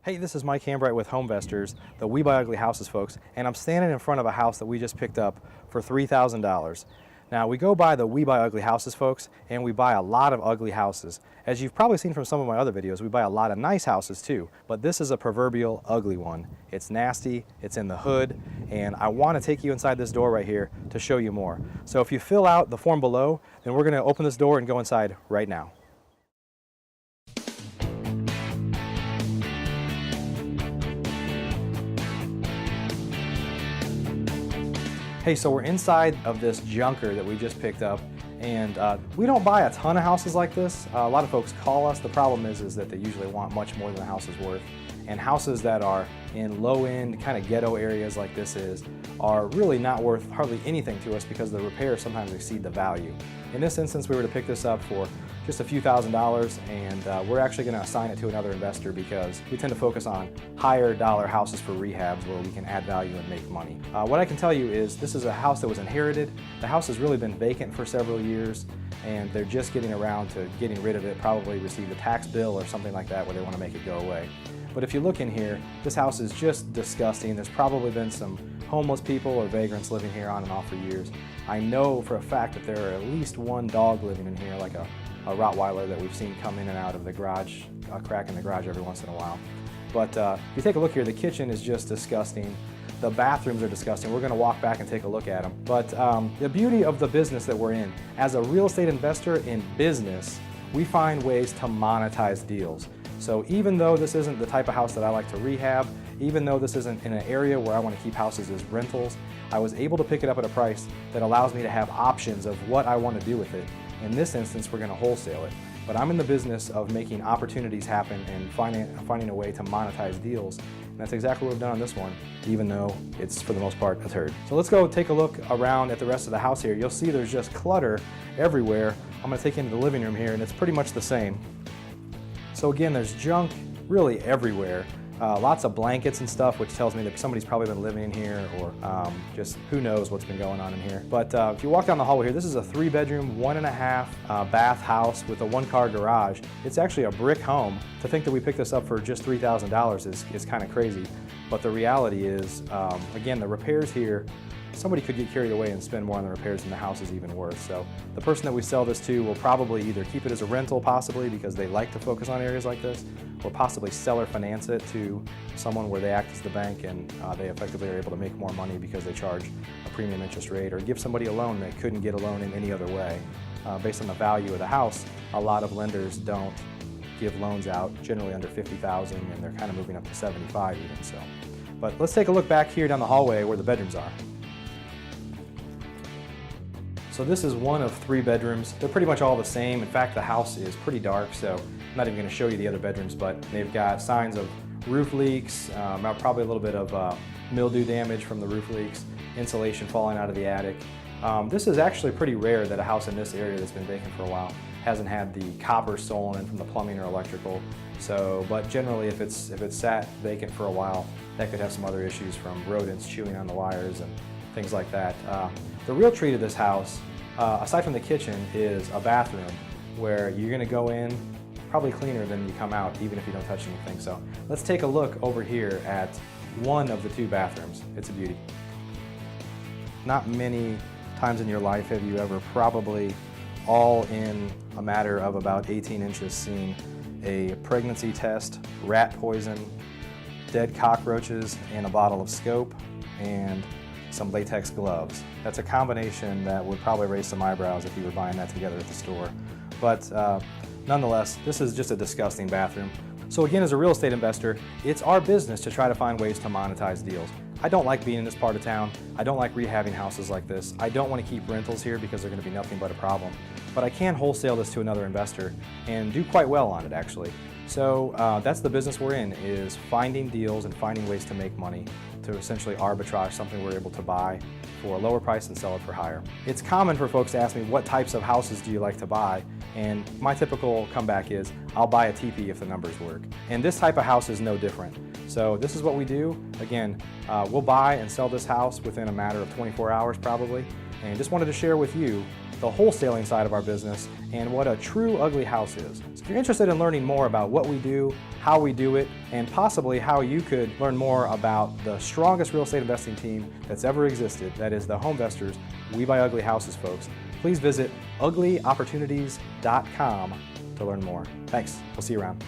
Hey, this is Mike Hambright with HomeVestors, the We Buy Ugly Houses folks, and I'm standing in front of a house that we just picked up for $3,000. Now, we go by the We Buy Ugly Houses folks, and we buy a lot of ugly houses. As you've probably seen from some of my other videos, we buy a lot of nice houses too, but this is a proverbial ugly one. It's nasty, it's in the hood, and I want to take you inside this door right here to show you more. So if you fill out the form below, then we're going to open this door and go inside right now. Hey, so we're inside of this junker that we just picked up, and we don't buy a ton of houses like this. A lot of folks call us. The problem is that they usually want much more than the house is worth. And houses that are in low-end, kind of ghetto areas like this are really not worth hardly anything to us because the repairs sometimes exceed the value. In this instance, we were to pick this up for just a few $1,000s, and we're actually going to assign it to another investor because we tend to focus on higher dollar houses for rehabs where we can add value and make money. What I can tell you is this is a house that was inherited. The house has really been vacant for several years, and they're just getting around to getting rid of it, probably received a tax bill or something like that where they want to make it go away. But if you look in here, this house is just disgusting. There's probably been some homeless people or vagrants living here on and off for years. I know for a fact that there are at least one dog living in here, like a Rottweiler that we've seen come in and out of the garage, a crack in the garage every once in a while. But if you take a look here, the kitchen is just disgusting. The bathrooms are disgusting. We're going to walk back and take a look at them. But the beauty of the business that we're in, as a real estate investor in business, we find ways to monetize deals. So even though this isn't the type of house that I like to rehab, even though this isn't in an area where I want to keep houses as rentals, I was able to pick it up at a price that allows me to have options of what I want to do with it. In this instance, we're going to wholesale it. But I'm in the business of making opportunities happen and finding a way to monetize deals. And that's exactly what we've done on this one, even though it's for the most part a turd. So let's go take a look around at the rest of the house here. You'll see there's just clutter everywhere. I'm going to take you into the living room here, and it's pretty much the same. So again, there's junk really everywhere. Lots of blankets and stuff, which tells me that somebody's probably been living in here, or just who knows what's been going on in here. But if you walk down the hallway here, this is a 3-bedroom, 1.5 bath house with a 1-car garage. It's actually a brick home. To think that we picked this up for just $3,000 is kind of crazy. But the reality is, again, the repairs here, somebody could get carried away and spend more on the repairs than the house is even worth. So the person that we sell this to will probably either keep it as a rental possibly because they like to focus on areas like this, or possibly sell or finance it to someone where they act as the bank and they effectively are able to make more money because they charge a premium interest rate, or give somebody a loan that couldn't get a loan in any other way. Based on the value of the house, a lot of lenders don't give loans out, generally under $50,000, and they're kind of moving up to $75,000 even. So, but let's take a look back here down the hallway where the bedrooms are. So this is one of 3 bedrooms. They're pretty much all the same. In fact, the house is pretty dark, so I'm not even going to show you the other bedrooms, but they've got signs of roof leaks, probably a little bit of mildew damage from the roof leaks, insulation falling out of the attic. This is actually pretty rare that a house in this area that's been vacant for a while hasn't had the copper stolen in from the plumbing or electrical. So, but generally if it's sat vacant for a while, that could have some other issues from rodents chewing on the wires and things like that. The real treat of this house, aside from the kitchen, is a bathroom where you're going to go in probably cleaner than you come out, even if you don't touch anything. So let's take a look over here at one of the 2 bathrooms. It's a beauty. Not many times in your life have you ever, probably all in a matter of about 18 inches, seen a pregnancy test, rat poison, dead cockroaches, and a bottle of scope, and some latex gloves. That's a combination that would probably raise some eyebrows if you were buying that together at the store. But nonetheless, this is just a disgusting bathroom. So again, as a real estate investor, it's our business to try to find ways to monetize deals. I don't like being in this part of town. I don't like rehabbing houses like this. I don't want to keep rentals here because they're going to be nothing but a problem. But I can wholesale this to another investor and do quite well on it, actually. So that's the business we're in, is finding deals and finding ways to make money, to essentially arbitrage something we're able to buy for a lower price and sell it for higher. It's common for folks to ask me, what types of houses do you like to buy? And my typical comeback is, I'll buy a teepee if the numbers work. And this type of house is no different. So this is what we do. Again, we'll buy and sell this house within a matter of 24 hours probably. and just wanted to share with you the wholesaling side of our business and what a true ugly house is. So if you're interested in learning more about what we do, how we do it, and possibly how you could learn more about the strongest real estate investing team that's ever existed, that is the HomeVestors, We Buy Ugly Houses folks, please visit uglyopportunities.com to learn more. Thanks. We'll see you around.